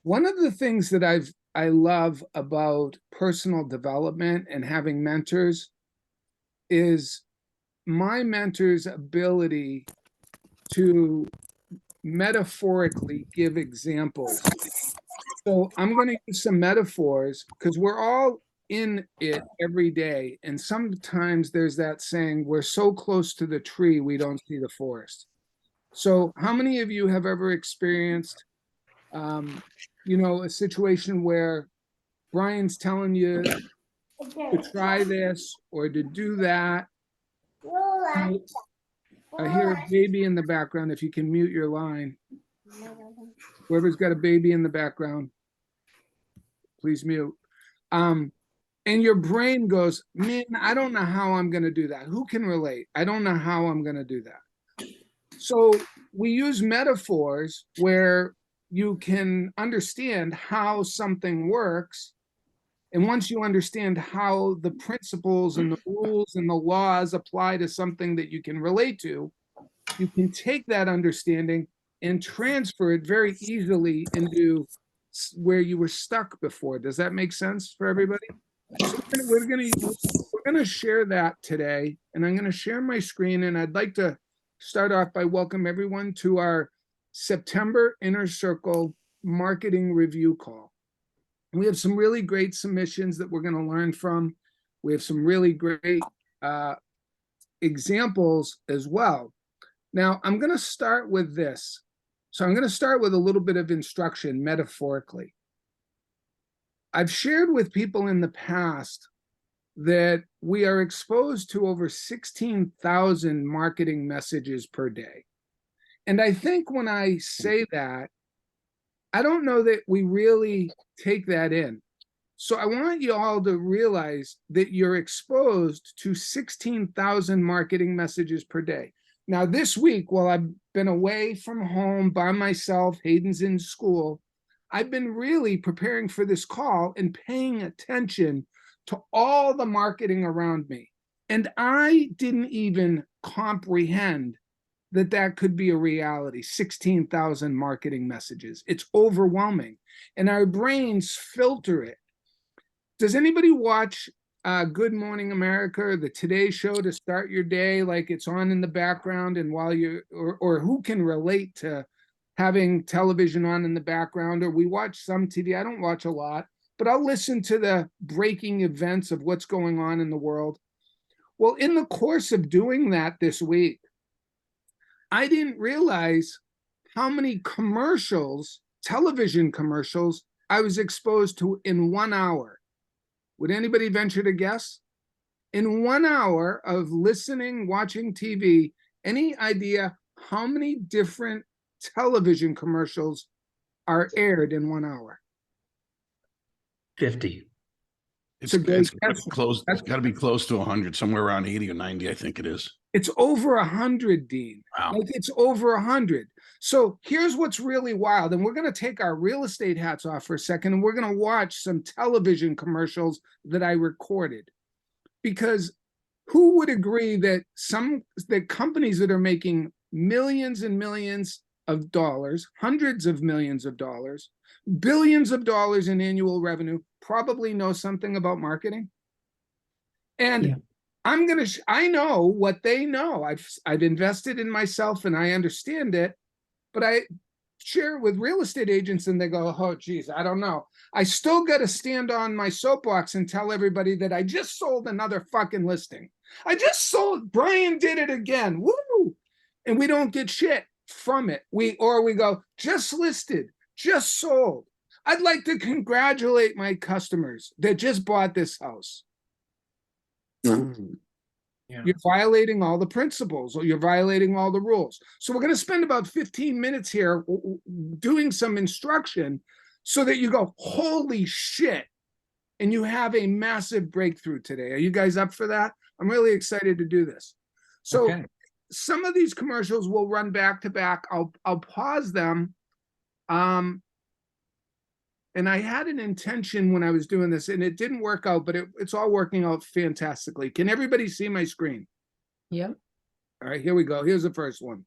One of the things that I love about personal development and having mentors is my mentor's ability to metaphorically give examples. So I'm going to use some metaphors because we're all in it every day. And sometimes there's that saying, we're so close to the tree, we don't see the forest. So how many of you have ever experienced, um, a situation where Brian's telling you to try this or to do that? I hear a baby in the background. If you can mute your line, whoever's got a baby in the background, please mute. And your brain goes, man, I don't know how I'm going to do that. Who can relate? I don't know how I'm going to do that. So we use metaphors where you can understand how something works. And once you understand how the principles and the rules and the laws apply to something that you can relate to, you can take that understanding and transfer it very easily into where you were stuck before. Does that make sense for everybody? So we're gonna share that today, and I'm gonna share my screen. And I'd like to start off by welcome everyone to our September Inner Circle Marketing Review Call. We have some really great submissions that we're going to learn from. We have some really great examples as well. Now, I'm going to start with this. So I'm going to start with a little bit of instruction metaphorically. I've shared with people in the past that we are exposed to over 16,000 marketing messages per day. And I think when I say that, I don't know that we really take that in. So I want you all to realize that you're exposed to 16,000 marketing messages per day. Now, this week, while I've been away from home by myself, Hayden's in school, I've been really preparing for this call and paying attention to all the marketing around me. And I didn't even comprehend that that could be a reality. 16,000 marketing messages. It's overwhelming. And our brains filter it. Does anybody watch Good Morning America or the Today Show to start your day, like it's on in the background, and while you or who can relate to having television on in the background? Or we watch some TV. I don't watch a lot, but I'll listen to the breaking events of what's going on in the world. Well, in the course of doing that this week, I didn't realize how many commercials, television commercials, I was exposed to in 1 hour. Would anybody venture to guess? In 1 hour of listening, watching TV, any idea how many different television commercials are aired in 1 hour? 50. It's close. It's got to be close to 100, somewhere around 80 or 90, I think it is. It's over 100, Dean. Wow. Like it's over 100. So here's what's really wild. And we're going to take our real estate hats off for a second, and we're going to watch some television commercials that I recorded. Because who would agree that the companies that are making millions and millions of dollars, hundreds of millions of dollars, billions of dollars in annual revenue, probably know something about marketing? And yeah. I know what they know. I've invested in myself and I understand it, but I share it with real estate agents and they go, oh, geez, I don't know. I still got to stand on my soapbox and tell everybody that I just sold another fucking listing. Brian did it again. Woo! And we don't get shit from it. We go, just listed, just sold. I'd like to congratulate my customers that just bought this house. Yeah. You're violating all the principles, or you're violating all the rules. So we're going to spend about 15 minutes here doing some instruction so that you go, holy shit, and you have a massive breakthrough today. Are you guys up for that? I'm really excited to do this. So okay. Some of these commercials will run back to back. I'll pause them. And I had an intention when I was doing this, and it didn't work out, but it's all working out fantastically. Can everybody see my screen? Yep. All right, here we go. Here's the first one.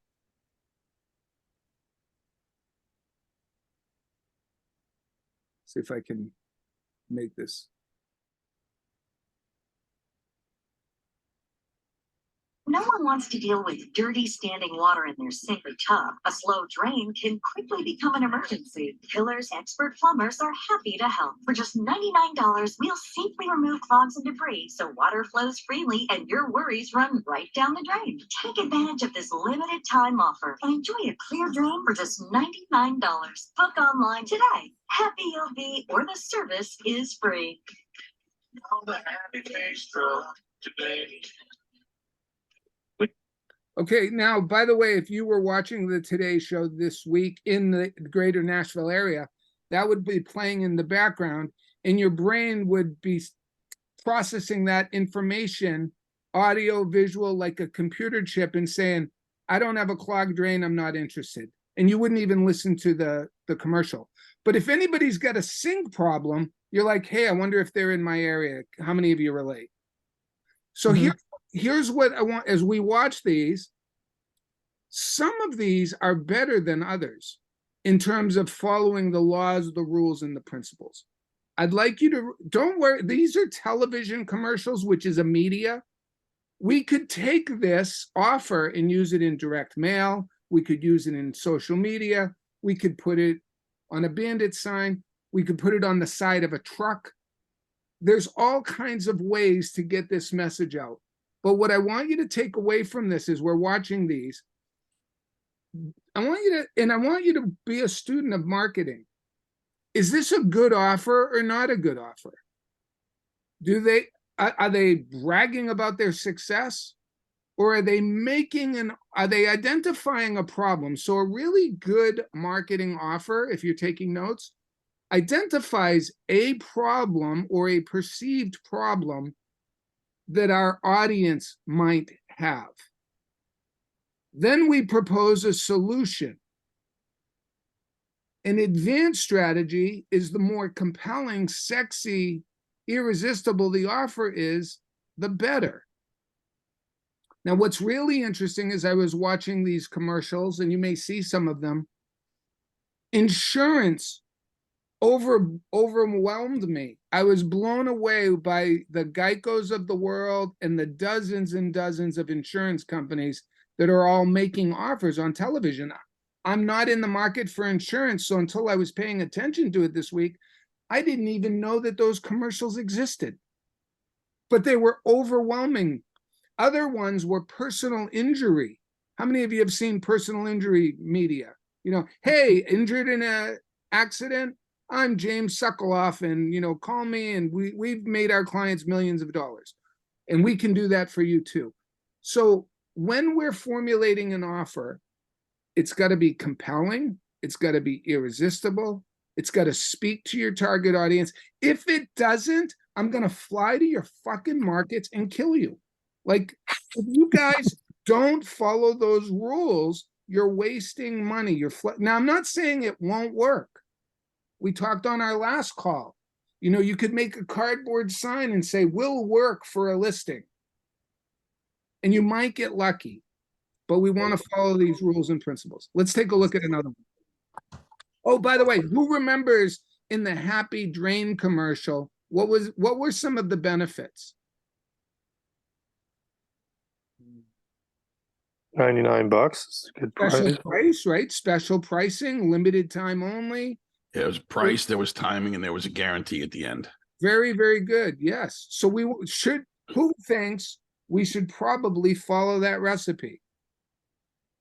See if I can make this. No one wants to deal with dirty standing water in their sink or tub. A slow drain can quickly become an emergency. Pillar's expert plumbers are happy to help. For just $99, we'll safely remove clogs and debris so water flows freely and your worries run right down the drain. Take advantage of this limited time offer and enjoy a clear drain for just $99. Book online today. Happy you'll be, or the service is free. On the happy face truck today. Okay, now, by the way, if you were watching the Today Show this week in the greater Nashville area, that would be playing in the background, and your brain would be processing that information, audio, visual, like a computer chip, and saying, I don't have a clogged drain, I'm not interested. And you wouldn't even listen to the commercial. But if anybody's got a sink problem, you're like, hey, I wonder if they're in my area. How many of you relate? So here's what I want as we watch these. Some of these are better than others in terms of following the laws, the rules, and the principles. I'd like you to, don't worry, these are television commercials, which is a media. We could take this offer and use it in direct mail. We could use it in social media. We could put it on a bandit sign. We could put it on the side of a truck. There's all kinds of ways to get this message out. But what I want you to take away from this is we're watching these. I want you to be a student of marketing. Is this a good offer or not a good offer? Are they bragging about their success, or are they identifying a problem? So a really good marketing offer, if you're taking notes, identifies a problem or a perceived problem that our audience might have. Then we propose a solution. An advanced strategy is the more compelling, sexy, irresistible the offer is, the better. Now, what's really interesting is I was watching these commercials, and you may see some of them. Insurance overwhelmed me. I was blown away by the Geicos of the world and the dozens and dozens of insurance companies that are all making offers on television. I'm not in the market for insurance, so until I was paying attention to it this week, I didn't even know that those commercials existed. But they were overwhelming. Other ones were personal injury. How many of you have seen personal injury media? You know, hey, injured in an accident? I'm James Sokoloff, and, you know, call me, and we've made our clients millions of dollars. And we can do that for you too. So when we're formulating an offer, it's got to be compelling. It's got to be irresistible. It's got to speak to your target audience. If it doesn't, I'm going to fly to your fucking markets and kill you. Like, if you guys don't follow those rules, you're wasting money. Now, I'm not saying it won't work. We talked on our last call. You know, you could make a cardboard sign and say, will work for a listing. And you might get lucky, but we want to follow these rules and principles. Let's take a look at another one. Oh, by the way, who remembers in the Happy Drain commercial, what were some of the benefits? $99. It's a good price. Special price, right? Special pricing, limited time only. Yeah, it was price, there was timing, and there was a guarantee at the end. Very, very good. Yes. So who thinks we should probably follow that recipe?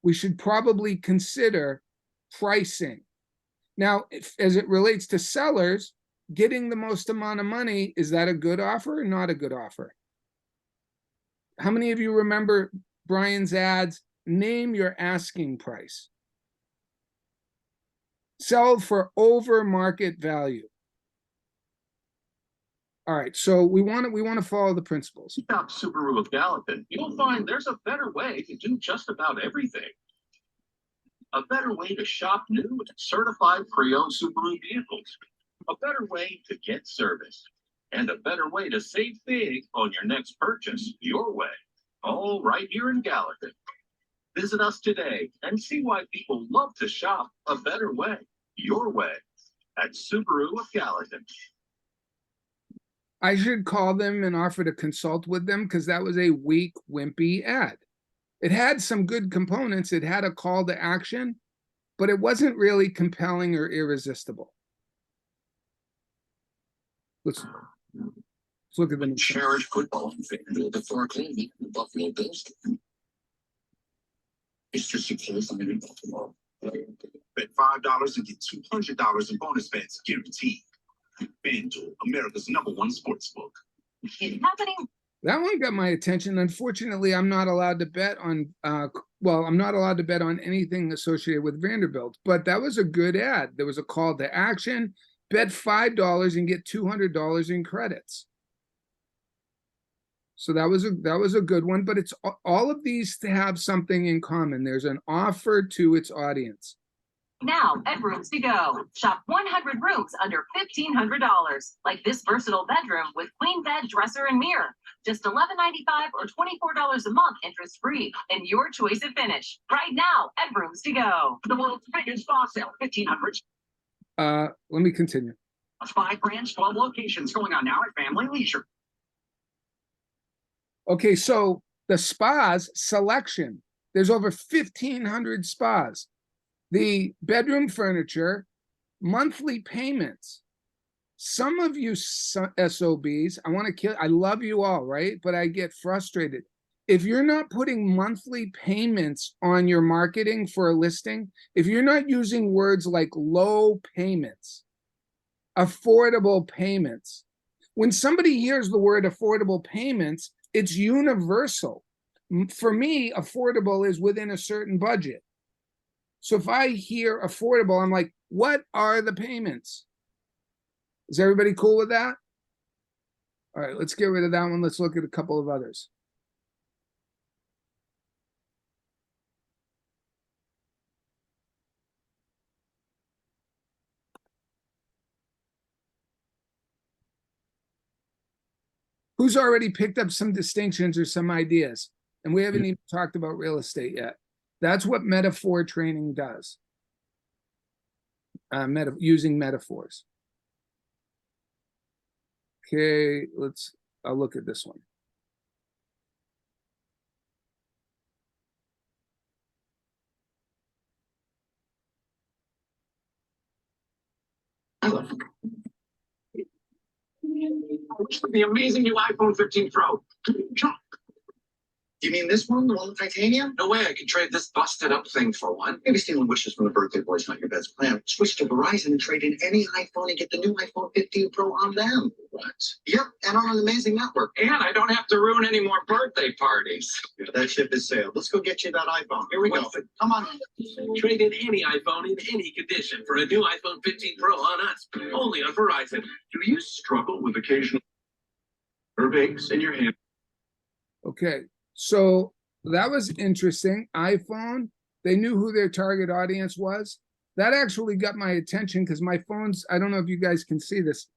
We should probably consider pricing. Now, as it relates to sellers, getting the most amount of money, is that a good offer or not a good offer? How many of you remember Brian's ads? Name your asking price. Sell for over market value. All right, so we want to follow the principles. Shop Subaru of Gallatin. You'll find there's a better way to do just about everything. A better way to shop new and certified pre-owned Subaru vehicles. A better way to get service. And a better way to save big on your next purchase, your way. All right here in Gallatin. Visit us today and see why people love to shop a better way, your way. at Subaru of Gallatin. I should call them and offer to consult with them because that was a weak, wimpy ad. It had some good components. It had a call to action, but it wasn't really compelling or irresistible. Let's look at them. Cherish football fan before Cleveland, the Buffalo Bills. It's just a close in Buffalo. Bet $5 and get $200 in bonus bets guaranteed. FanDuel, America's #1 sportsbook. It's happening. That one got my attention. Unfortunately, I'm not allowed to bet on, I'm not allowed to bet on anything associated with Vanderbilt, but that was a good ad. There was a call to action, bet $5 and get $200 in credits. So that was a good one, but it's all of these to have something in common. There's an offer to its audience. Now at Rooms to Go. Shop 100 rooms under $1,500. Like this versatile bedroom with queen bed, dresser, and mirror. Just $11.95 or $24 a month interest free. And your choice of finish. Right now at Rooms to Go. The world's biggest spa sale, 1,500. Let me continue. 5 brands, 12 locations going on now at Family Leisure. Okay, so the spas selection, there's over 1,500 spas. The bedroom furniture, monthly payments. Some of you SOBs, I love you all, right? But I get frustrated. If you're not putting monthly payments on your marketing for a listing, if you're not using words like low payments, affordable payments, when somebody hears the word affordable payments, it's universal. For me, affordable is within a certain budget. So if I hear affordable, I'm like, what are the payments? Is everybody cool with that? All right, let's get rid of that one. Let's look at a couple of others. Who's already picked up some distinctions or some ideas? And we haven't even talked about real estate yet. That's what metaphor training does. Using metaphors. Okay, I'll look at this one. The amazing new iPhone 15 Pro. You mean this one, the one with titanium? No way I could trade this busted up thing for one. Maybe stealing wishes from the birthday boy's not your best plan. Switch to Verizon and trade in any iPhone and get the new iPhone 15 Pro on them. What? Yep, and on an amazing network. And I don't have to ruin any more birthday parties. That ship is sailed. Let's go get you that iPhone. Here we go. Come on. Trade in any iPhone in any condition for a new iPhone 15 Pro on us, only on Verizon. Do you struggle with occasional nerve aches in your hand? Okay, so that was interesting. iPhone, they knew who their target audience was. That actually got my attention because my phone's, I don't know if you guys can see this.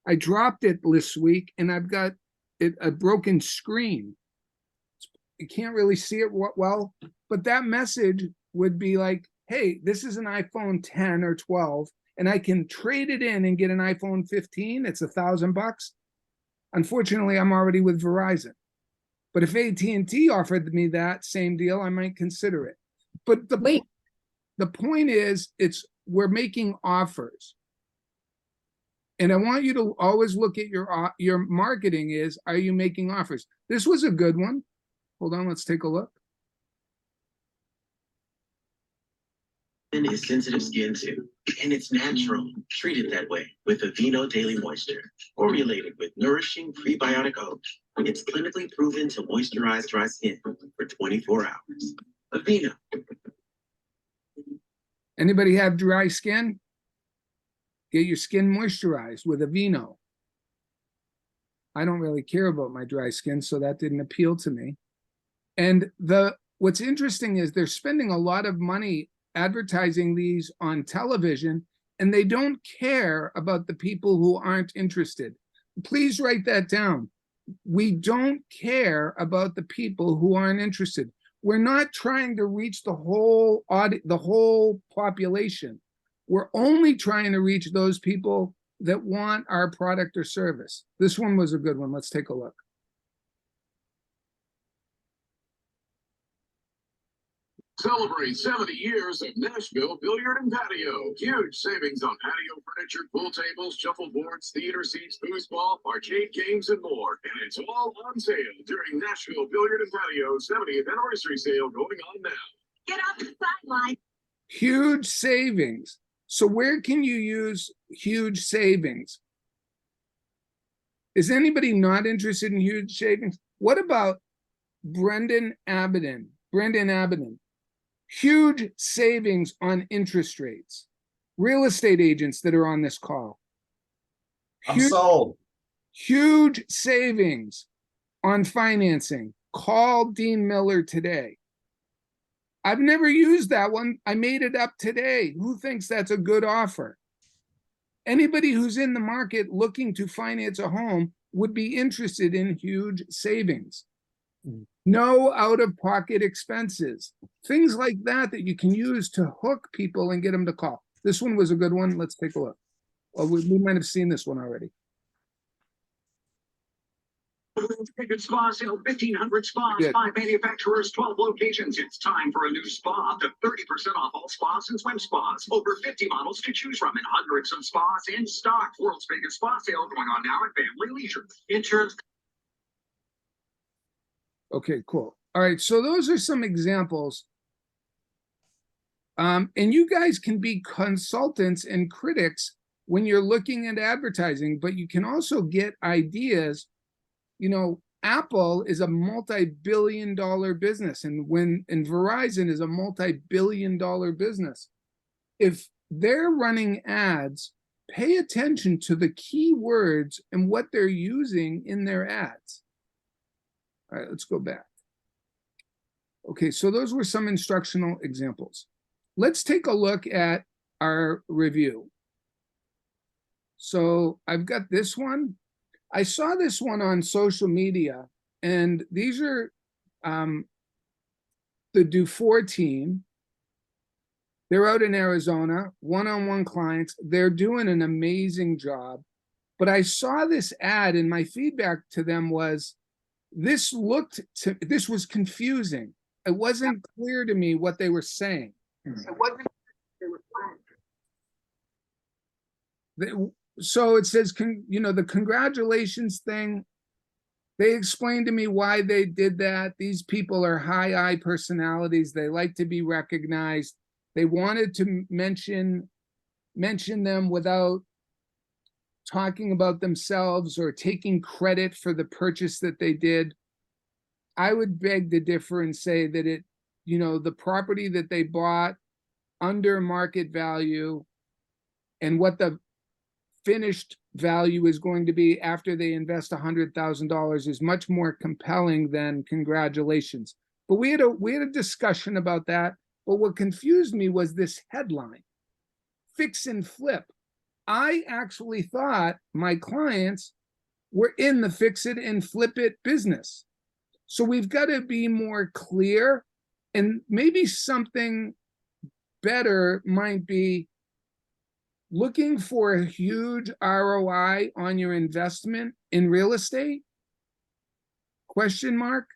I dropped it this week and I've got a broken screen. You can't really see it well, but that message would be like, hey, this is an iPhone 10 or 12 and I can trade it in and get an iPhone 15. It's $1,000. Unfortunately, I'm already with Verizon. But if AT&T offered me that same deal, I might consider it. But the point is, we're making offers. And I want you to always look at your marketing is, are you making offers? This was a good one. Hold on, let's take a look. Is sensitive skin too, and it's natural. Treat it that way with Aveeno Daily Moisture, formulated with nourishing prebiotic oats. It's clinically proven to moisturize dry skin for 24 hours. Aveeno. Anybody have dry skin? Get your skin moisturized with Aveeno. I don't really care about my dry skin, so that didn't appeal to me. And what's interesting is they're spending a lot of money advertising these on television, and they don't care about the people who aren't interested. Please write that down. We don't care about the people who aren't interested. We're not trying to reach the whole population. We're only trying to reach those people that want our product or service. This one was a good one. Let's take a look. Celebrate 70 years of Nashville Billiard and Patio. Huge savings on patio furniture, pool tables, shuffleboards, theater seats, foosball, arcade games, and more. And it's all on sale during Nashville Billiard and Patio 70th anniversary sale going on now. Get off the sideline. Huge savings. So where can you use huge savings? Is anybody not interested in huge savings? What about Brendan Abaddon? Brendan Abaddon. Huge savings on interest rates. Real estate agents that are on this call. I'm sold. Huge savings on financing. Call Dean Miller today. I've never used that one. I made it up today. Who thinks that's a good offer? Anybody who's in the market looking to finance a home would be interested in huge savings. No out-of-pocket expenses. Things like that that you can use to hook people and get them to call. This one was a good one. Let's take a look. Well, we might have seen this one already. Ticket spa sale, 1,500 spas, Good. 5 manufacturers, 12 locations. It's time for a new spa. Up to 30% off all spas and swim spas. Over 50 models to choose from and hundreds of spas in stock. World's biggest spa sale going on now at Family Leisure. Insurance. Okay, cool. All right, so those are some examples. And you guys can be consultants and critics when you're looking at advertising, but you can also get ideas. You know, Apple is a multi-billion-dollar business, and Verizon is a multi-billion-dollar business. If they're running ads, pay attention to the keywords and what they're using in their ads. All right, let's go back. Okay, so those were some instructional examples. Let's take a look at our review. So I've got this one. I saw this one on social media, and these are the Dufour team. They're out in Arizona, one-on-one clients. They're doing an amazing job. But I saw this ad, and my feedback to them was, this was confusing. It wasn't clear to me what they were saying. It wasn't what they were saying. So it says, you know, the congratulations thing, they explained to me why they did that. These people are high I personalities. They like to be recognized. They wanted to mention them without talking about themselves or taking credit for the purchase that they did. I would beg to differ and say that the property that they bought under market value and what the finished value is going to be after they invest $100,000 is much more compelling than congratulations. But we had a discussion about that. But what confused me was this headline, fix and flip. I actually thought my clients were in the fix it and flip it business. So we've got to be more clear, and maybe something better might be looking for a huge ROI on your investment in real estate? Question mark?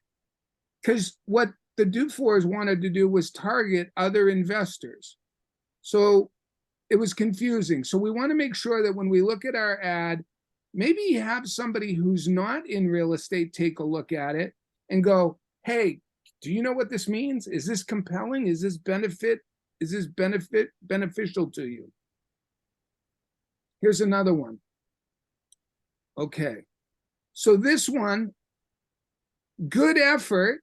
Because what the Dufours wanted to do was target other investors. So it was confusing. So we want to make sure that when we look at our ad, maybe have somebody who's not in real estate take a look at it and go, hey, do you know what this means? Is this compelling? Is this beneficial to you? Here's another one. Okay. So this one, good effort,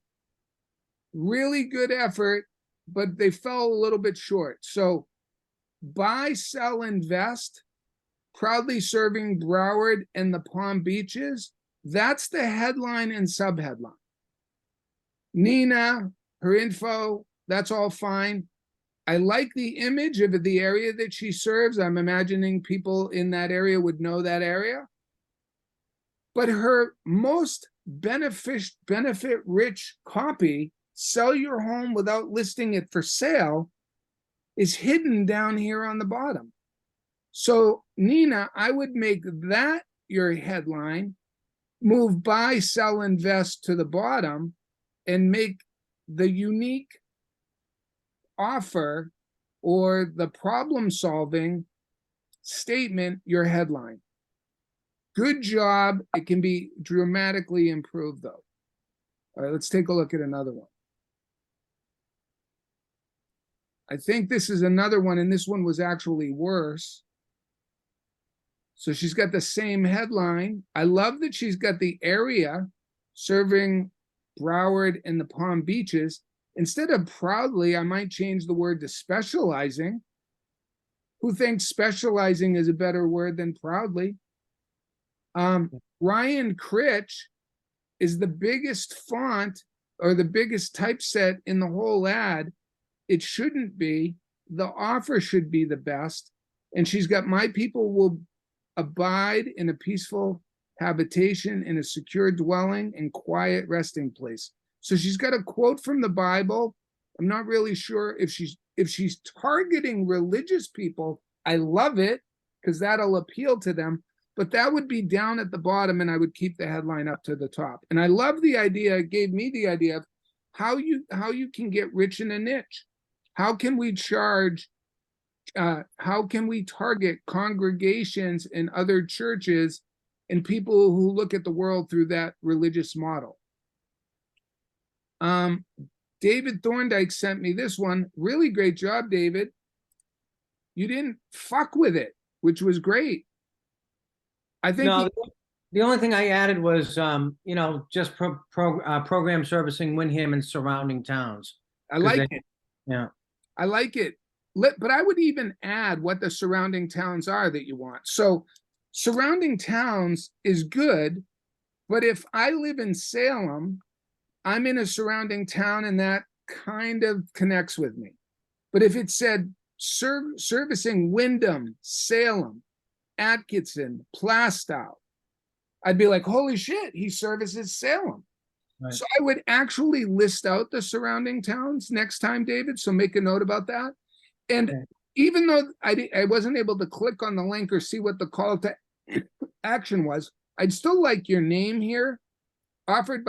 really good effort, but they fell a little bit short. So buy, sell, invest, proudly serving Broward and the Palm Beaches. That's the headline and subheadline. Nina, her info, that's all fine. I like the image of the area that she serves. I'm imagining people in that area would know that area. But her most benefit-rich copy, sell your home without listing it for sale, is hidden down here on the bottom. So Nina, I would make that your headline, move buy, sell, invest to the bottom, and make the unique offer or the problem solving statement your headline. Good job. It can be dramatically improved though. All right, let's take a look at another one. I think this is another one, and this one was actually worse. So she's got the same headline. I love that she's got the area serving Broward and the Palm Beaches. Instead of proudly, I might change the word to specializing. Who thinks specializing is a better word than proudly? Ryan Critch is the biggest font or the biggest typeset in the whole ad. It shouldn't be. The offer should be the best. And she's got my people will abide in a peaceful habitation, in a secure dwelling and quiet resting place. So she's got a quote from the Bible. I'm not really sure if she's targeting religious people. I love it because that'll appeal to them. But that would be down at the bottom, and I would keep the headline up to the top. And I love the idea. It gave me the idea of how you can get rich in a niche. How can we charge? How can we target congregations and other churches and people who look at the world through that religious model? David Thorndike sent me this one. Really great job, David. You didn't fuck with it, which was great. I think No, the only thing I added was, just program servicing Windham and surrounding towns. I like it. Yeah. I like it. But I would even add what the surrounding towns are that you want. So surrounding towns is good, but if I live in Salem, I'm in a surrounding town and that kind of connects with me. But if it said servicing Windham, Salem, Atkinson, Plastow, I'd be like, holy shit, he services Salem. Right. So I would actually list out the surrounding towns next time, David. So make a note about that. And okay. Even though I wasn't able to click on the link or see what the call to action was, I'd still like your name here, offered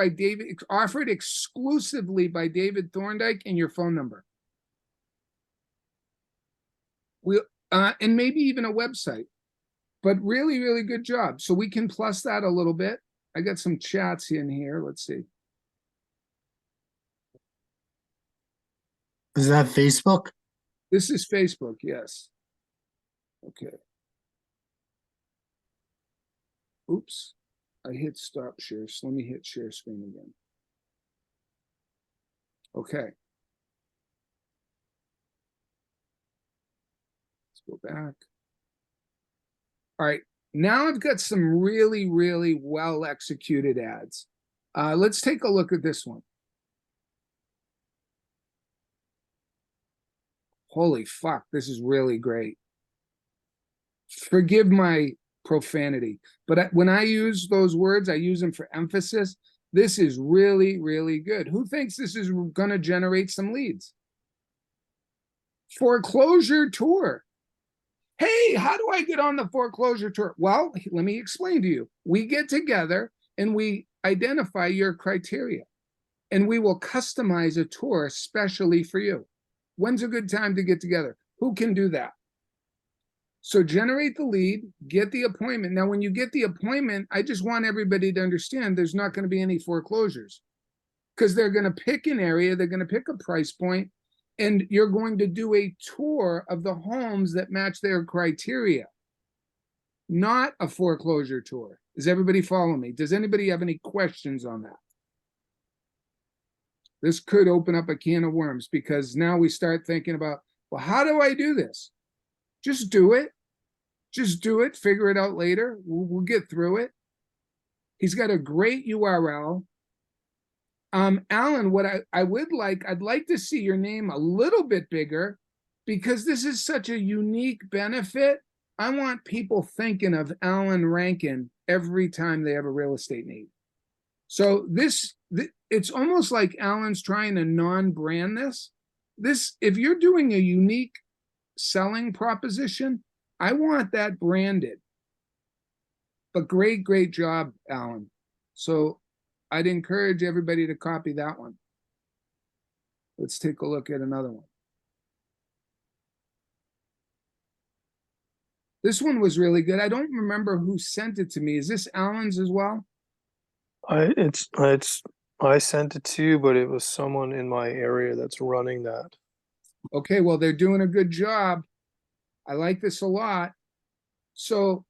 exclusively by David Thorndike, and your phone number. And maybe even a website. But really, really good job. So we can plus that a little bit. I got some chats in here. Let's see. Is that Facebook? This is Facebook, yes. Okay. Oops. I hit stop share. So let me hit share screen again. Okay. Let's go back. All right, now I've got some really, really well executed ads. Let's take a look at this one. Holy fuck, this is really great. Forgive my profanity, but when I use those words, I use them for emphasis. This is really, really good. Who thinks this is going to generate some leads? Foreclosure tour. Hey, how do I get on the foreclosure tour? Well, let me explain to you. We get together and we identify your criteria, and we will customize a tour especially for you. When's a good time to get together? Who can do that? So generate the lead, get the appointment. Now, when you get the appointment, I just want everybody to understand there's not going to be any foreclosures because they're going to pick an area, they're going to pick a price point, and you're going to do a tour of the homes that match their criteria, not a foreclosure tour. Does everybody follow me? Does anybody have any questions on that? This could open up a can of worms because now we start thinking about, well, how do I do this? Just do it. Just do it. Figure it out later. We'll get through it. He's got a great URL. Alan, what I'd like to see your name a little bit bigger because this is such a unique benefit. I want people thinking of Alan Rankin every time they have a real estate need. So it's almost like Alan's trying to non-brand this. If you're doing a unique selling proposition, I want that branded. But great job, Alan. So I'd encourage everybody to copy that one. Let's take a look at another one. This one was really good. I don't remember who sent it to me. Is this Alan's as well? I sent it to you, but it was someone in my area that's running that. Okay, well, they're doing a good job. I like this a lot. So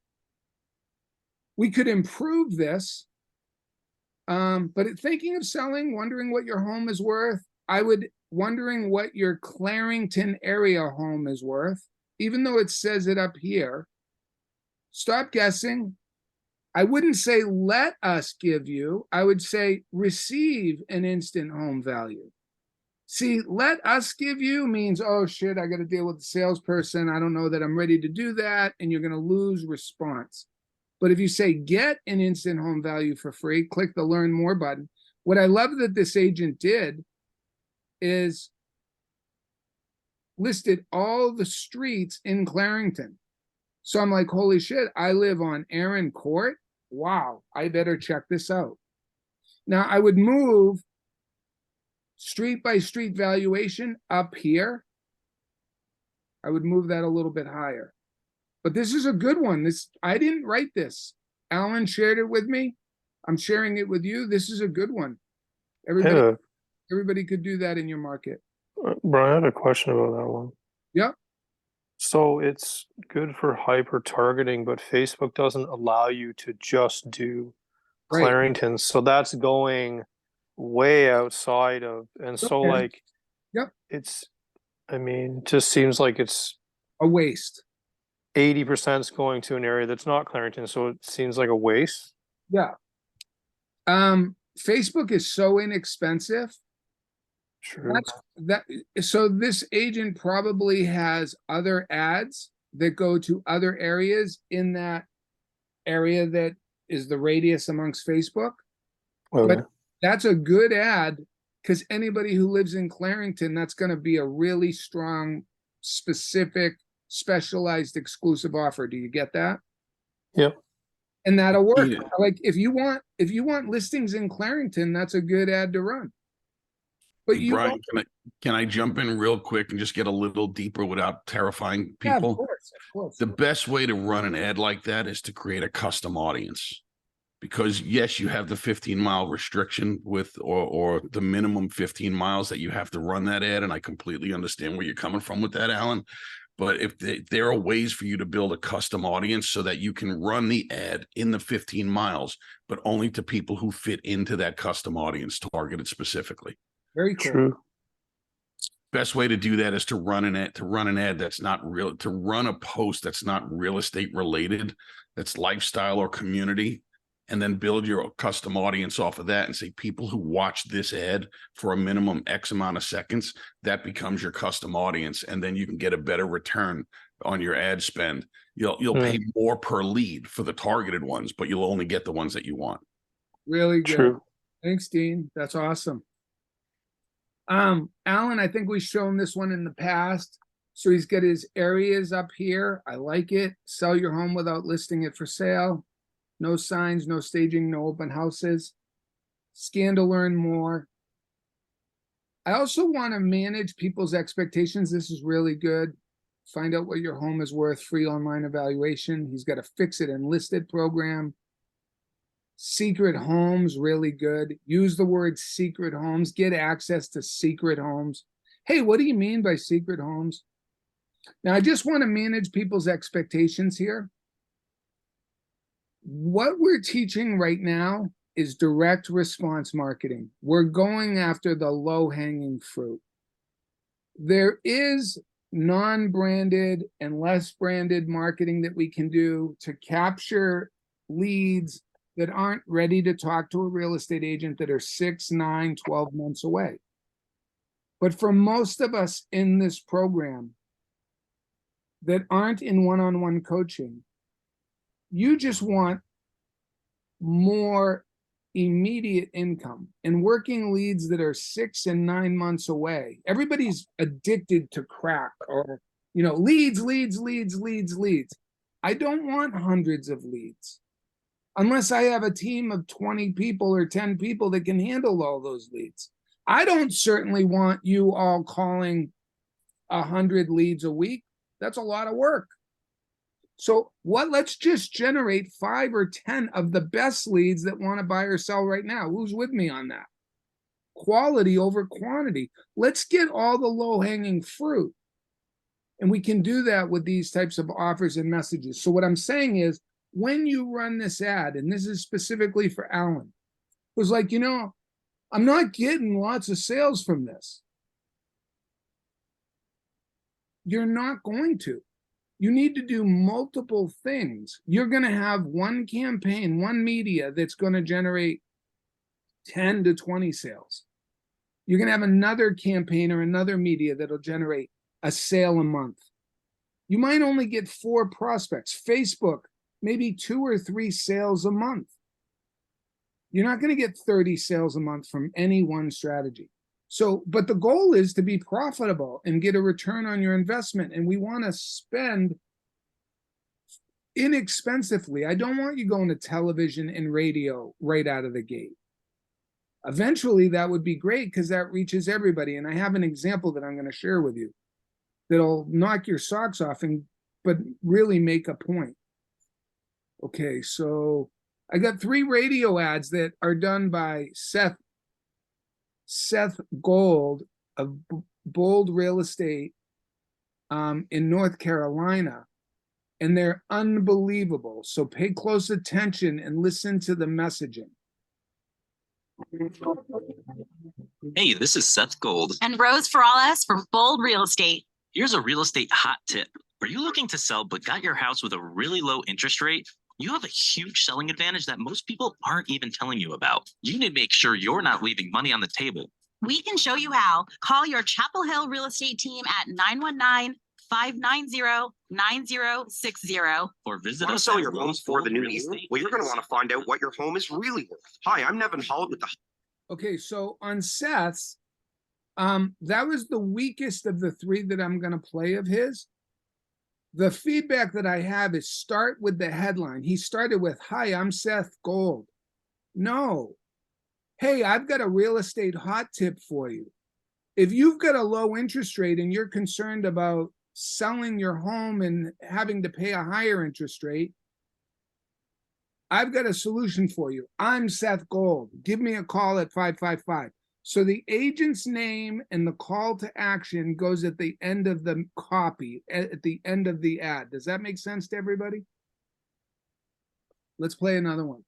we could improve this. But thinking of selling, wondering what your home is worth, wondering what your Clarington area home is worth, even though it says it up here. Stop guessing. I wouldn't say let us give you, I would say receive an instant home value. See, let us give you means, oh shit, I got to deal with the salesperson. I don't know that I'm ready to do that. And you're going to lose response. But if you say get an instant home value for free, click the learn more button. What I love that this agent did is listed all the streets in Clarington. So I'm like, holy shit, I live on Aaron Court. Wow, I better check this out. Now I would move street by street valuation up here. I would move that a little bit higher. But this is a good one. I didn't write this. Alan shared it with me. I'm sharing it with you. This is a good one. Everybody could do that in your market. Brian, I had a question about that one. Yep. So it's good for hyper targeting, but Facebook doesn't allow you to just do Clarington. So that's going way outside of, and so like, yep, just seems like it's a waste. 80% is going to an area that's not Clarington, so it seems like a waste. Yeah. Facebook is so inexpensive. True. So this agent probably has other ads that go to other areas in that area that is the radius amongst Facebook. Okay. But that's a good ad because anybody who lives in Clarington, that's going to be a really strong, specific, specialized, exclusive offer. Do you get that? Yep. And that'll work. Like if you want listings in Clarington, that's a good ad to run. But Brian, can I jump in real quick and just get a little deeper without terrifying people? Yeah, of course. The best way to run an ad like that is to create a custom audience. Because yes, you have the 15-mile restriction or the minimum 15 miles that you have to run that ad. And I completely understand where you're coming from with that, Alan. But if there are ways for you to build a custom audience so that you can run the ad in the 15 miles, but only to people who fit into that custom audience targeted specifically. Very cool. True. Best way to do that is to run an ad that's not real, to run a post that's not real estate related, that's lifestyle or community, and then build your custom audience off of that and say people who watch this ad for a minimum X amount of seconds, that becomes your custom audience. And then you can get a better return on your ad spend. You'll pay more per lead for the targeted ones, but you'll only get the ones that you want. Really good. True. Thanks, Dean. That's awesome. Alan, I think we've shown this one in the past. So he's got his areas up here. I like it. Sell your home without listing it for sale. No signs, no staging, no open houses. Scan to learn more. I also want to manage people's expectations. This is really good. Find out what your home is worth. Free online evaluation. He's got a fix it and list it program. Secret homes, really good. Use the word secret homes. Get access to secret homes. Hey, what do you mean by secret homes? Now, I just want to manage people's expectations here. What we're teaching right now is direct response marketing. We're going after the low-hanging fruit. There is non-branded and less branded marketing that we can do to capture leads that aren't ready to talk to a real estate agent that are 6, 9, 12 months away. But for most of us in this program that aren't in one-on-one coaching, you just want more immediate income and working leads that are 6 and 9 months away. Everybody's addicted to crack or, You know, leads, leads, leads, leads, leads. I don't want hundreds of leads unless I have a team of 20 people or 10 people that can handle all those leads. I don't certainly want you all calling 100 leads a week. That's a lot of work. So let's just generate 5 or 10 of the best leads that want to buy or sell right now. Who's with me on that? Quality over quantity. Let's get all the low-hanging fruit. And we can do that with these types of offers and messages. So what I'm saying is, when you run this ad, and this is specifically for Alan, it was like, you know, I'm not getting lots of sales from this. You're not going to. You need to do multiple things. You're going to have one campaign, one media that's going to generate 10 to 20 sales. You're going to have another campaign or another media that'll generate a sale a month. You might only get 4 prospects. Facebook, maybe 2 or 3 sales a month. You're not going to get 30 sales a month from any one strategy. So, but the goal is to be profitable and get a return on your investment. And we want to spend inexpensively. I don't want you going to television and radio right out of the gate. Eventually, that would be great because that reaches everybody. And I have an example that I'm going to share with you that'll knock your socks off but really make a point. Okay, so I got 3 radio ads that are done by Seth Gold of Bold Real Estate in North Carolina, and they're unbelievable. So pay close attention and listen to the messaging. Hey, this is Seth Gold. And Rose Ferrales from Bold Real Estate. Here's a real estate hot tip. Are you looking to sell but got your house with a really low interest rate? You have a huge selling advantage that most people aren't even telling you about. You need to make sure you're not leaving money on the table. We can show you how. Call your Chapel Hill real estate team at 919-590-9060. Or visit Want to us sell at your home for the new year? Well, you're going to want to find out what your home is really worth. Hi, I'm Nevin Hall with the... Okay, so on Seth's, that was the weakest of the 3 that I'm going to play of his. The feedback that I have is start with the headline. He started with, "Hi, I'm Seth Gold." No. Hey, I've got a real estate hot tip for you. If you've got a low interest rate and you're concerned about selling your home and having to pay a higher interest rate, I've got a solution for you. I'm Seth Gold. Give me a call at 555. So the agent's name and the call to action goes at the end of the copy, at the end of the ad. Does that make sense to everybody? Let's play another one.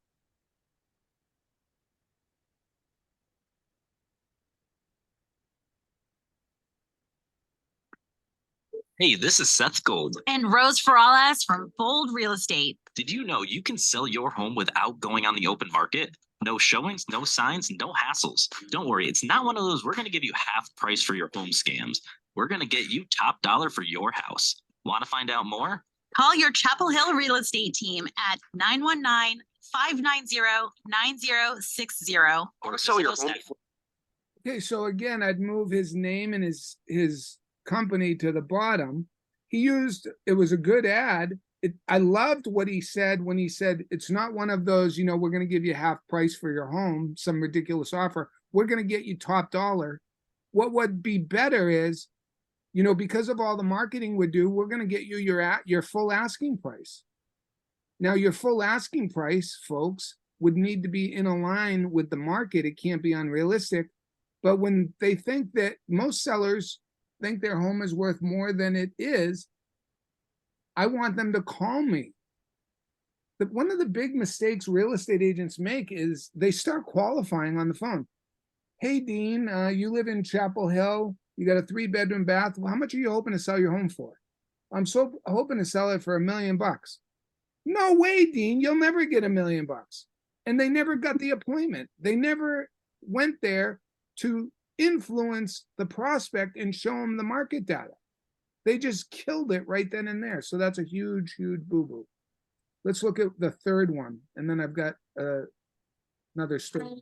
Hey, this is Seth Gold. And Rose Ferrales from Bold Real Estate. Did you know you can sell your home without going on the open market? No showings, no signs, no hassles. Don't worry, it's not one of those we're going to give you half price for your home scams. We're going to get you top dollar for your house. Want to find out more? Call your Chapel Hill real estate team at 919-590-9060. Or sell your visit us home at- Okay, so again, I'd move his name and his company to the bottom. It was a good ad. I loved what he said when he said, it's not one of those, you know, we're going to give you half price for your home, some ridiculous offer. We're going to get you top dollar. What would be better is, you know, because of all the marketing we do, we're going to get you your full asking price. Now, your full asking price, folks, would need to be in a line with the market. It can't be unrealistic. But when they think that most sellers think their home is worth more than it is, I want them to call me. But one of the big mistakes real estate agents make is they start qualifying on the phone. Hey, Dean, you live in Chapel Hill. You got a 3-bedroom bath. Well, how much are you hoping to sell your home for? I'm so hoping to sell it for $1 million. No way, Dean, you'll never get $1 million. And they never got the appointment. They never went there to influence the prospect and show them the market data. They just killed it right then and there. So that's a huge, huge boo-boo. Let's look at the third one. And then I've got another story.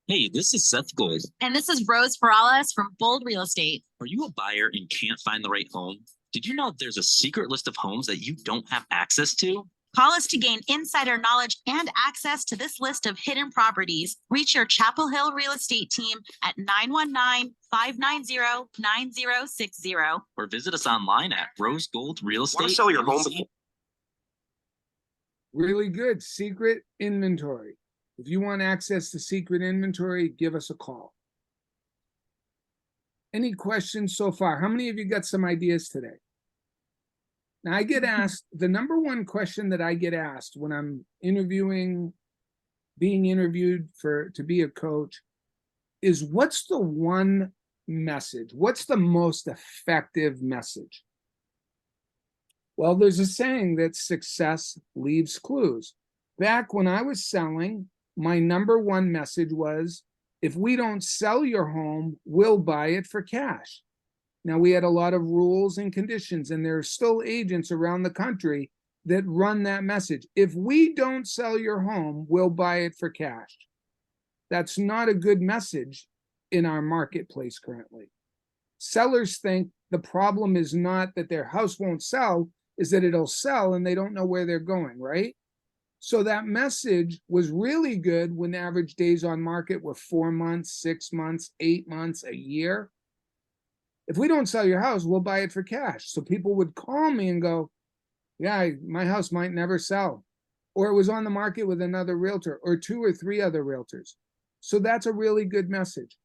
Hey, this is Seth Gold. And this is Rose Perales from Bold Real Estate. Are you a buyer and can't find the right home? Did you know there's a secret list of homes that you don't have access to? Call us to gain insider knowledge and access to this list of hidden properties. Reach your Chapel Hill real estate team at 919-590-9060. Or visit us online at Rose Gold Real Estate. Want to sell your home before? Really good. Secret inventory. If you want access to secret inventory, give us a call. Any questions so far? How many of you got some ideas today? Now, I get asked, the number one question that I get asked when I'm being interviewed to be a coach is, what's the one message? What's the most effective message? Well, there's a saying that success leaves clues. Back when I was selling, my number one message was, if we don't sell your home, we'll buy it for cash. Now, we had a lot of rules and conditions, and there are still agents around the country that run that message. If we don't sell your home, we'll buy it for cash. That's not a good message in our marketplace currently. Sellers think the problem is not that their house won't sell, is that it'll sell and they don't know where they're going, right? So that message was really good when average days on market were 4 months, 6 months, 8 months, a year. If we don't sell your house, we'll buy it for cash. So people would call me and go, yeah, my house might never sell. Or it was on the market with another realtor or 2 or 3 other realtors. So that's a really good message.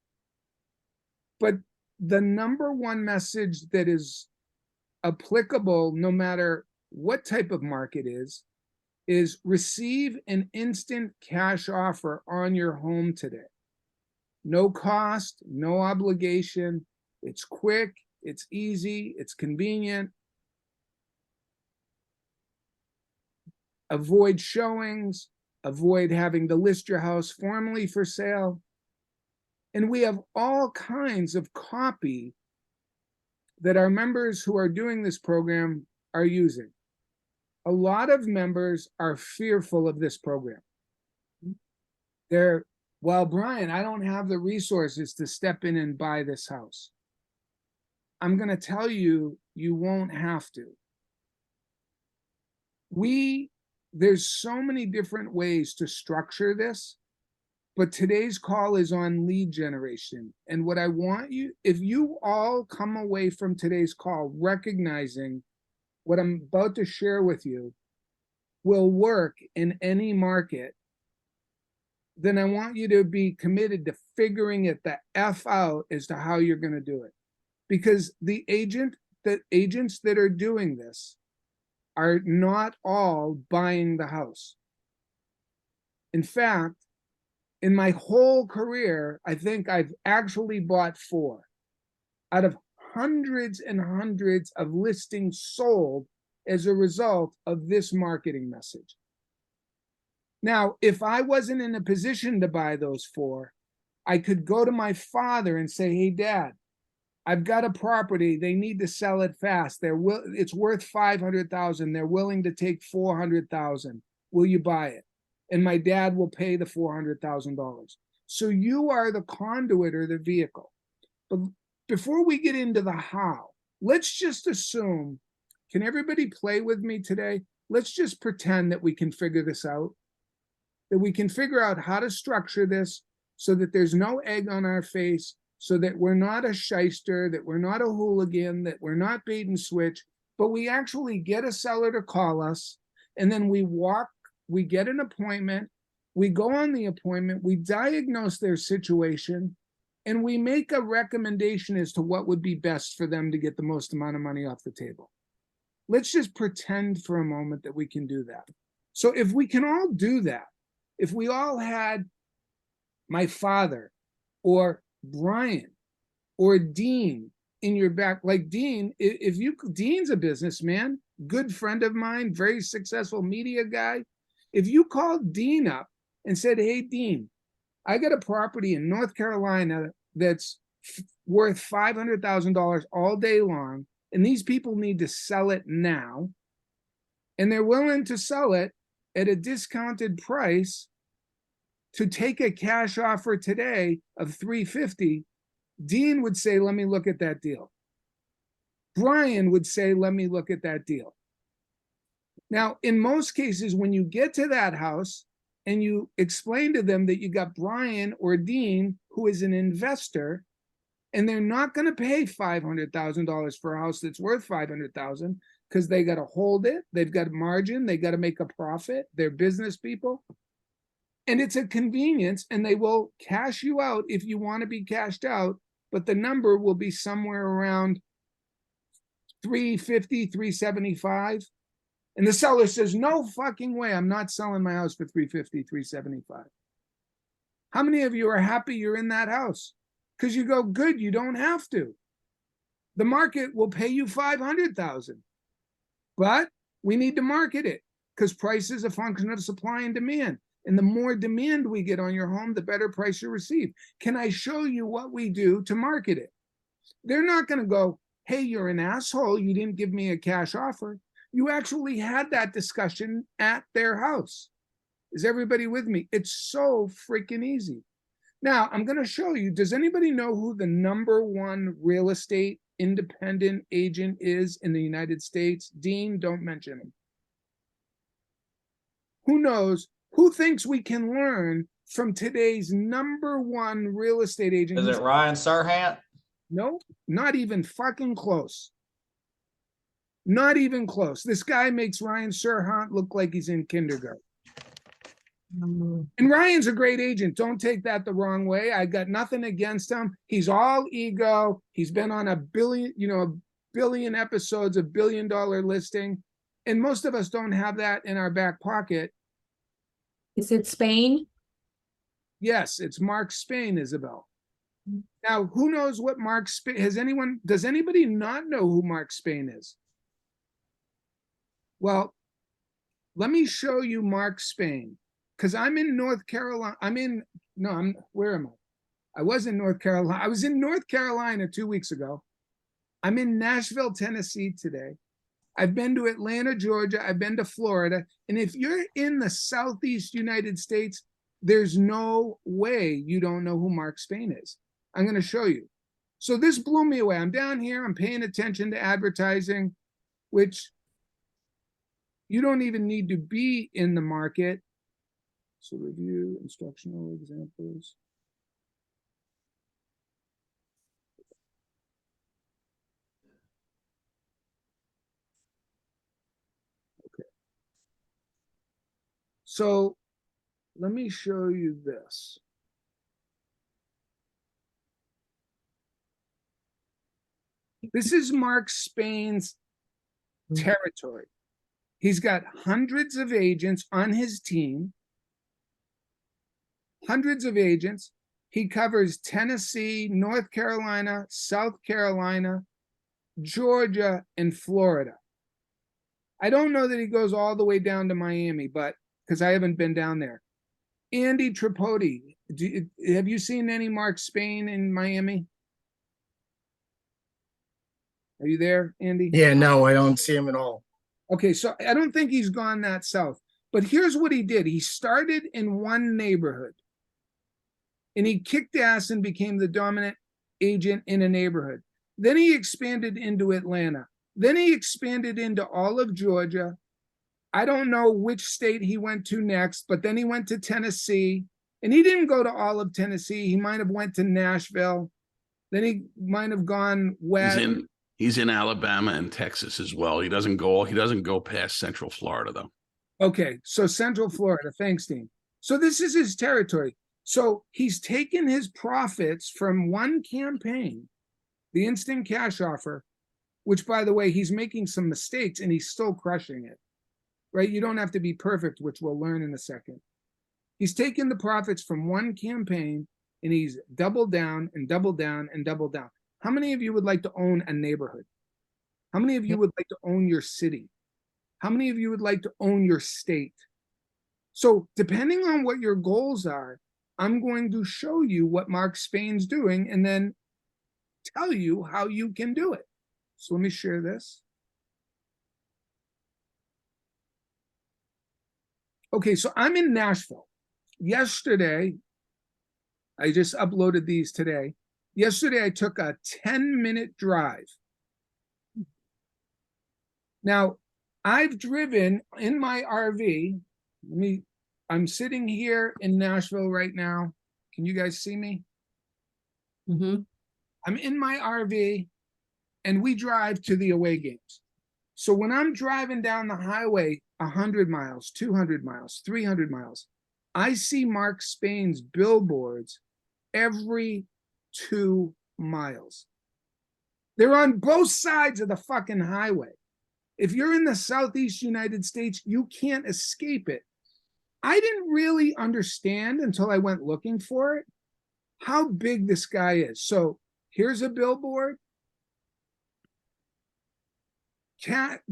But the number one message that is applicable no matter what type of market is receive an instant cash offer on your home today. No cost, no obligation. It's quick, it's easy, it's convenient. Avoid showings, avoid having to list your house formally for sale. And we have all kinds of copy that our members who are doing this program are using. A lot of members are fearful of this program. They're, well, Brian, I don't have the resources to step in and buy this house. I'm going to tell you, you won't have to. There's so many different ways to structure this, but today's call is on lead generation. And what I want you, if you all come away from today's call recognizing what I'm about to share with you will work in any market, then I want you to be committed to figuring it the F out as to how you're going to do it. Because the agents that are doing this are not all buying the house. In fact, in my whole career, I think I've actually bought 4 out of hundreds and hundreds of listings sold as a result of this marketing message. Now, if I wasn't in a position to buy those 4, I could go to my father and say, hey, Dad, I've got a property. They need to sell it fast. It's worth $500,000. They're willing to take $400,000. Will you buy it? And my dad will pay the $400,000. So you are the conduit or the vehicle. But before we get into the how, let's just assume, can everybody play with me today? Let's just pretend that we can figure this out, that we can figure out how to structure this so that there's no egg on our face, so that we're not a shyster, that we're not a hooligan, that we're not bait and switch, but we actually get a seller to call us, and then we get an appointment, we go on the appointment, we diagnose their situation, and we make a recommendation as to what would be best for them to get the most amount of money off the table. Let's just pretend for a moment that we can do that. So if we can all do that, if we all had my father or Brian or Dean in your back, like Dean, Dean's a businessman, good friend of mine, very successful media guy. If you called Dean up and said, hey, Dean, I got a property in North Carolina that's worth $500,000 all day long, and these people need to sell it now, and they're willing to sell it at a discounted price, to take a cash offer today of 350, Dean would say, let me look at that deal. Brian would say, let me look at that deal. Now, in most cases, when you get to that house and you explain to them that you got Brian or Dean, who is an investor, and they're not going to pay $500,000 for a house that's worth $500,000 because they got to hold it, they've got margin, they got to make a profit, they're business people. And it's a convenience, and they will cash you out if you want to be cashed out, but the number will be somewhere around 350, 375. And the seller says, no fucking way, I'm not selling my house for 350, 375. How many of you are happy you're in that house? Because you go, good, you don't have to. The market will pay you 500,000. But we need to market it because price is a function of supply and demand. And the more demand we get on your home, the better price you receive. Can I show you what we do to market it? They're not going to go, hey, you're an asshole, you didn't give me a cash offer. You actually had that discussion at their house. Is everybody with me? It's so freaking easy. Now, I'm going to show you, does anybody know who the #1 real estate independent agent is in the United States? Dean, don't mention him. Who knows? Who thinks we can learn from today's #1 real estate agent? Is it Ryan Serhant? No, not even fucking close. Not even close. This guy makes Ryan Serhant look like he's in kindergarten. And Ryan's a great agent. Don't take that the wrong way. I got nothing against him. He's all ego. He's been on a billion episodes of $1 billion listing. And most of us don't have that in our back pocket. Is it Spain? Yes, it's Mark Spain, Isabel. Now, who knows what Mark Spain, does anybody not know who Mark Spain is? Well, let me show you Mark Spain, because I'm in North Carolina. Where am I? I was in North Carolina. I was in North Carolina 2 weeks ago. I'm in Nashville, Tennessee today. I've been to Atlanta, Georgia. I've been to Florida. And if you're in the Southeast United States, there's no way you don't know who Mark Spain is. I'm going to show you. So this blew me away. I'm down here. I'm paying attention to advertising, which you don't even need to be in the market. So review instructional examples. Okay. So let me show you this. This is Mark Spain's territory. He's got hundreds of agents on his team. Hundreds of agents. He covers Tennessee, North Carolina, South Carolina, Georgia, and Florida. I don't know that he goes all the way down to Miami, but because I haven't been down there. Andy Tripodi, have you seen any Mark Spain in Miami? Are you there, Andy? Yeah, no, I don't see him at all. Okay, so I don't think he's gone that south. But here's what he did. He started in one neighborhood. And he kicked ass and became the dominant agent in a neighborhood. Then he expanded into Atlanta. Then he expanded into all of Georgia. I don't know which state he went to next, but then he went to Tennessee. And he didn't go to all of Tennessee. He might have went to Nashville. Then he might have gone west. He's in Alabama and Texas as well. He doesn't go past Central Florida though. Okay, so Central Florida. Thanks, Dean. So this is his territory. So he's taken his profits from one campaign, the instant cash offer, which, by the way, he's making some mistakes and he's still crushing it, right? You don't have to be perfect, which we'll learn in a second. He's taken the profits from one campaign and he's doubled down and doubled down and doubled down. How many of you would like to own a neighborhood? How many of you would like to own your city? How many of you would like to own your state? So depending on what your goals are, I'm going to show you what Mark Spain's doing and then tell you how you can do it. So let me share this. Okay, so I'm in Nashville. yesterday, I just uploaded these today. Yesterday, I took a 10-minute drive. Now, I've driven in my RV. I'm sitting here in Nashville right now. Can you guys see me? I'm in my RV, and we drive to the away games. So when I'm driving down the highway 100 miles, 200 miles, 300 miles, I see Mark Spain's billboards every 2 miles. They're on both sides of the fucking highway. If you're in the Southeast United States, you can't escape it. I didn't really understand until I went looking for it how big this guy is. So here's a billboard.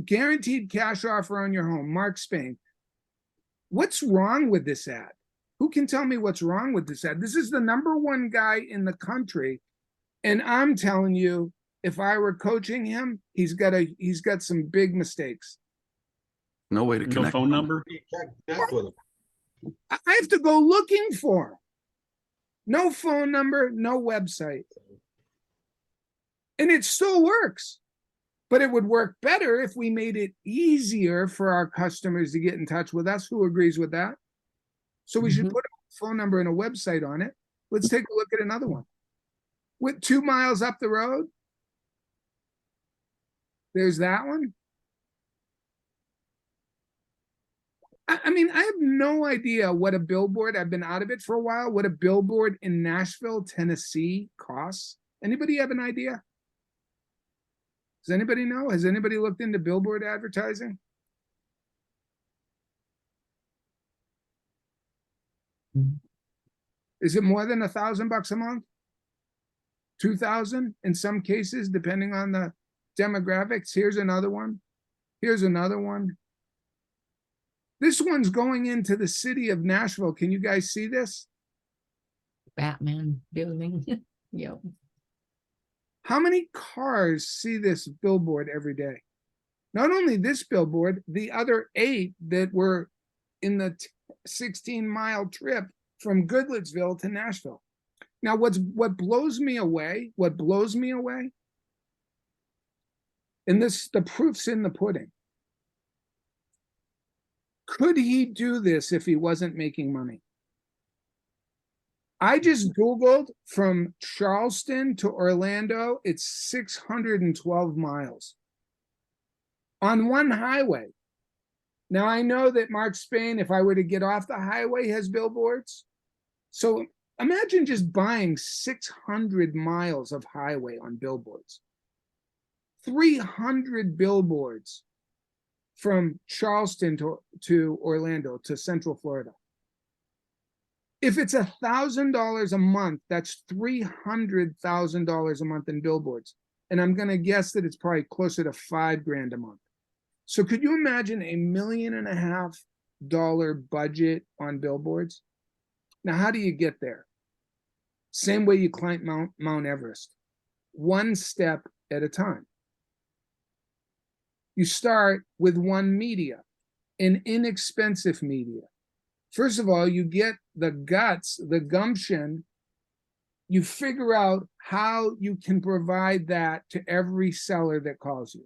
Guaranteed cash offer on your home, Mark Spain. What's wrong with this ad? Who can tell me what's wrong with this ad? This is the #1 guy in the country. And I'm telling you, if I were coaching him, he's got some big mistakes. No way to connect. No phone number? Check with him. I have to go looking for him. No phone number, no website. And it still works. But it would work better if we made it easier for our customers to get in touch with us. Who agrees with that? So we should put a phone number and a website on it. Let's take a look at another one. With 2 miles up the road, there's that one. I mean, I have no idea what a billboard, I've been out of it for a while, what a billboard in Nashville, Tennessee costs. Anybody have an idea? Does anybody know? Has anybody looked into billboard advertising? Is it more than $1,000 a month? 2,000 in some cases, depending on the demographics. Here's another one. Here's another one. This one's going into the city of Nashville. Can you guys see this? Batman building. Yep. How many cars see this billboard every day? Not only this billboard, the other 8 that were in the 16-mile trip from Goodlettsville to Nashville. Now, what blows me away, and the proof's in the pudding. Could he do this if he wasn't making money? I just Googled from Charleston to Orlando. It's 612 miles on one highway. Now, I know that Mark Spain, if I were to get off the highway, has billboards. So imagine just buying 600 miles of highway on billboards. 300 billboards from Charleston to Orlando to Central Florida. If it's $1,000 a month, that's $300,000 a month in billboards. And I'm going to guess that it's probably closer to $5,000 a month. So could you imagine $1.5 million budget on billboards? Now, how do you get there? Same way you climb Mount Everest, one step at a time. You start with one media, an inexpensive media. First of all, you get the guts, the gumption. You figure out how you can provide that to every seller that calls you.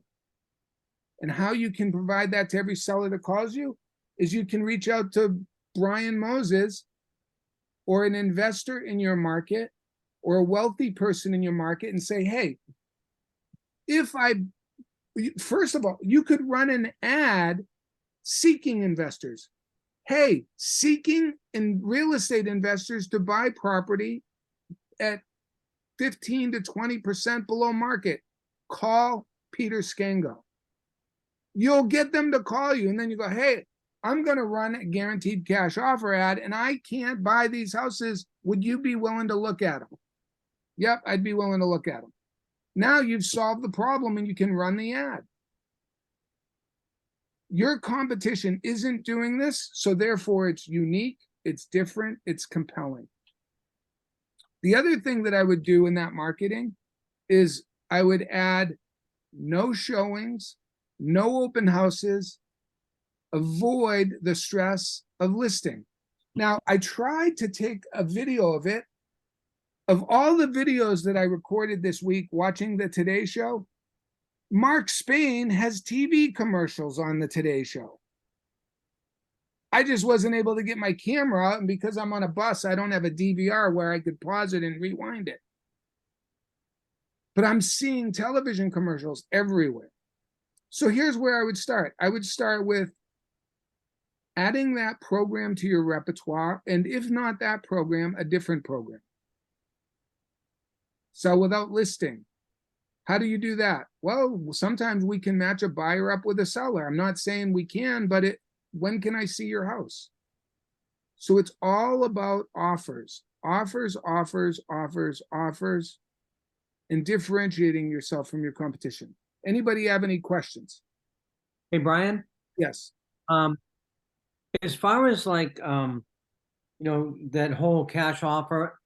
And how you can provide that to every seller that calls you is you can reach out to Brian Moses or an investor in your market or a wealthy person in your market and say, hey, first of all, you could run an ad seeking investors. Hey, seeking in real estate investors to buy property at 15 to 20% below market. Call Peter Scango. You'll get them to call you, and then you go, hey, I'm going to run a guaranteed cash offer ad, and I can't buy these houses. Would you be willing to look at them? Yep, I'd be willing to look at them. Now you've solved the problem, and you can run the ad. Your competition isn't doing this, so therefore it's unique, it's different, it's compelling. The other thing that I would do in that marketing is I would add no showings, no open houses, avoid the stress of listing. Now, I tried to take a video of it. Of all the videos that I recorded this week watching the Today Show, Mark Spain has TV commercials on the Today Show. I just wasn't able to get my camera out, and because I'm on a bus, I don't have a DVR where I could pause it and rewind it. But I'm seeing television commercials everywhere. So here's where I would start. I would start with adding that program to your repertoire, and if not that program, a different program. Sell without listing. How do you do that? Well, sometimes we can match a buyer up with a seller. I'm not saying we can, but when can I see your house? So it's all about offers, offers, offers, offers, offers, and differentiating yourself from your competition. Anybody have any questions? Hey, Brian? Yes. As far as like, that whole cash offer,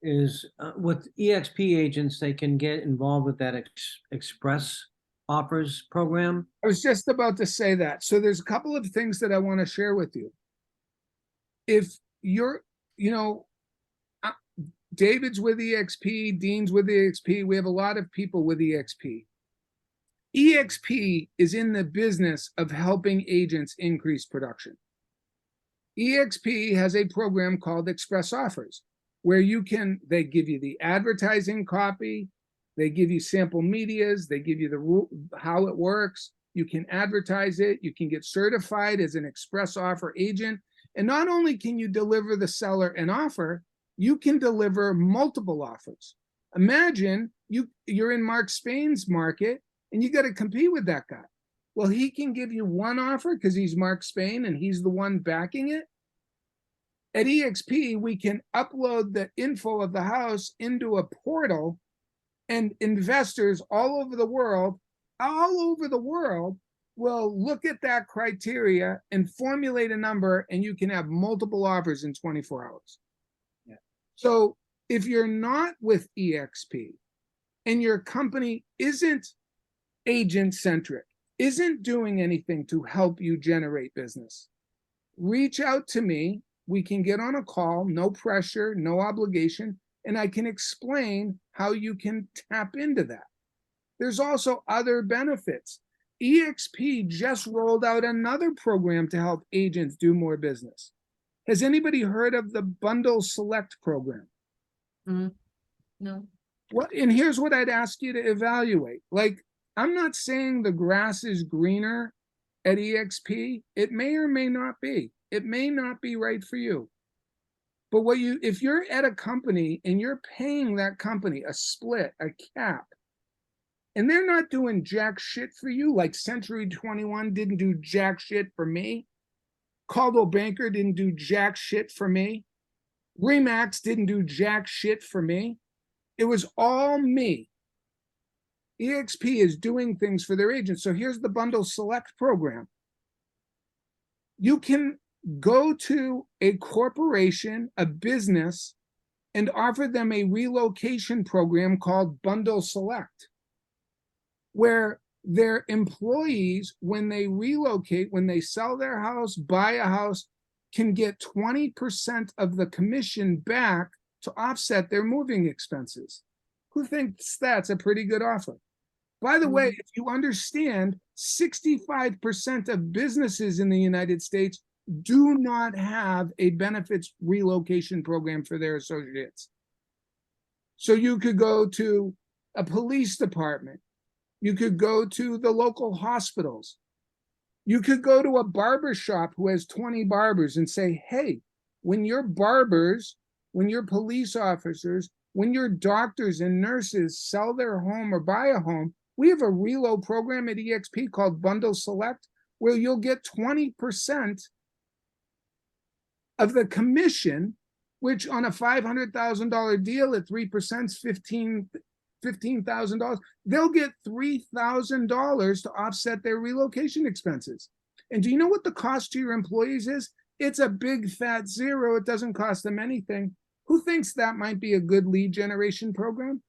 is with EXP agents, they can get involved with that express offers program. I was just about to say that. So there's a couple of things that I want to share with you. If you're, David's with EXP, Dean's with EXP, we have a lot of people with EXP. EXP is in the business of helping agents increase production. EXP has a program called Express Offers, where they give you the advertising copy, they give you sample medias, they give you how it works, you can advertise it, you can get certified as an express offer agent, and not only can you deliver the seller an offer, you can deliver multiple offers. Imagine you're in Mark Spain's market and you got to compete with that guy. Well, he can give you one offer because he's Mark Spain and he's the one backing it. At EXP, we can upload the info of the house into a portal, and investors all over the world will look at that criteria and formulate a number, and you can have multiple offers in 24 hours. Yeah. So if you're not with EXP and your company isn't agent-centric, isn't doing anything to help you generate business, reach out to me. We can get on a call, no pressure, no obligation, and I can explain how you can tap into that. There's also other benefits. EXP just rolled out another program to help agents do more business. Has anybody heard of the Bundle Select program? No. And here's what I'd ask you to evaluate. Like, I'm not saying the grass is greener at EXP. It may or may not be. It may not be right for you. But if you're at a company and you're paying that company a split, a cap, and they're not doing jack shit for you, like Century 21 didn't do jack shit for me, Coldwell Banker didn't do jack shit for me, Remax didn't do jack shit for me, it was all me. EXP is doing things for their agents. So here's the Bundle Select program. You can go to a corporation, a business, and offer them a relocation program called Bundle Select, where their employees, when they relocate, when they sell their house, buy a house, can get 20% of the commission back to offset their moving expenses. Who thinks that's a pretty good offer? By the way, if you understand, 65% of businesses in the United States do not have a benefits relocation program for their associates. So you could go to a police department. You could go to the local hospitals. You could go to a barber shop who has 20 barbers and say, hey, when your barbers, when your police officers, when your doctors and nurses sell their home or buy a home, we have a reload program at EXP called Bundle Select, where you'll get 20% of the commission, which on a $500,000 deal at 3% is $15,000. They'll get $3,000 to offset their relocation expenses. And do you know what the cost to your employees is? It's a big fat zero. It doesn't cost them anything. Who thinks that might be a good lead generation program?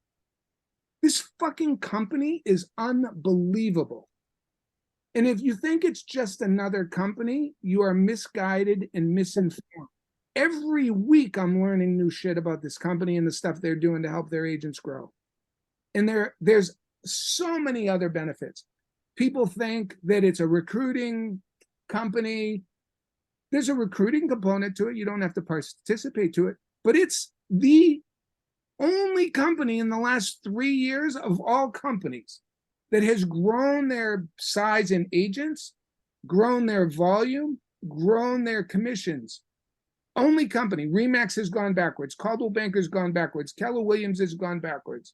This fucking company is unbelievable. And if you think it's just another company, you are misguided and misinformed. Every week I'm learning new shit about this company and the stuff they're doing to help their agents grow. And there's so many other benefits. People think that it's a recruiting company. There's a recruiting component to it. You don't have to participate to it, but it's the only company in the last 3 years of all companies that has grown their size in agents, grown their volume, grown their commissions. Only company. Remax has gone backwards. Coldwell Banker's gone backwards. Keller Williams has gone backwards.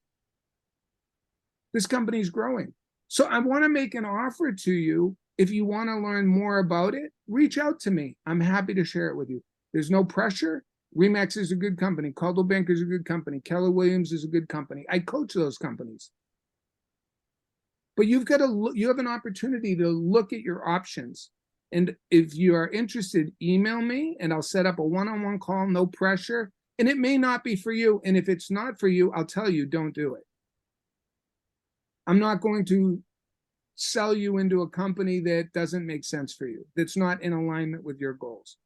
This company's growing. So I want to make an offer to you. If you want to learn more about it, reach out to me. I'm happy to share it with you. There's no pressure. Remax is a good company. Coldwell Banker is a good company. Keller Williams is a good company. I coach those companies. But you've got to look, you have an opportunity to look at your options. And if you are interested, email me and I'll set up a one-on-one call, no pressure. And it may not be for you. And if it's not for you, I'll tell you, don't do it. I'm not going to sell you into a company that doesn't make sense for you, that's not in alignment with your goals.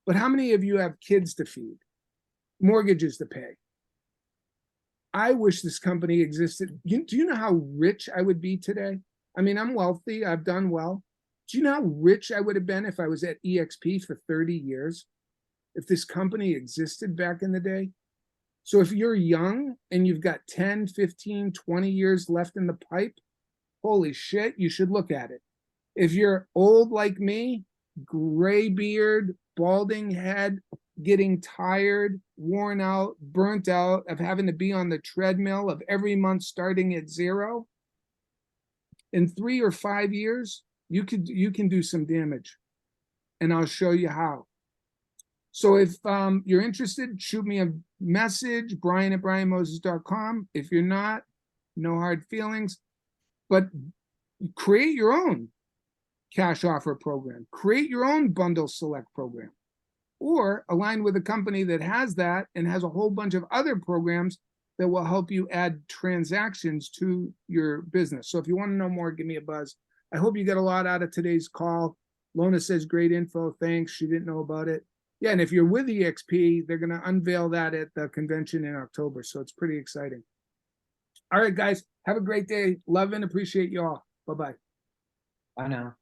But how many of you have kids to feed, mortgages to pay? I wish this company existed. Do you know how rich I would be today? I mean, I'm wealthy. I've done well. Do you know how rich I would have been if I was at EXP for 30 years? If this company existed back in the day? So if you're young and you've got 10, 15, 20 years left in the pipe, holy shit, you should look at it. If you're old like me, gray beard, balding head, getting tired, worn out, burnt out of having to be on the treadmill of every month starting at zero, in 3 or 5 years, you can do some damage. And I'll show you how. So if you're interested, shoot me a message, brian@brianmoses.com. If you're not, no hard feelings. But create your own cash offer program. Create your own bundle select program. Or align with a company that has that and has a whole bunch of other programs that will help you add transactions to your business. So if you want to know more, give me a buzz. I hope you get a lot out of today's call. Lona says, great info. Thanks. She didn't know about it. Yeah, and if you're with EXP, they're going to unveil that at the convention in October. So it's pretty exciting. All right, guys, have a great day. Love and appreciate you all. Bye-bye. Bye now.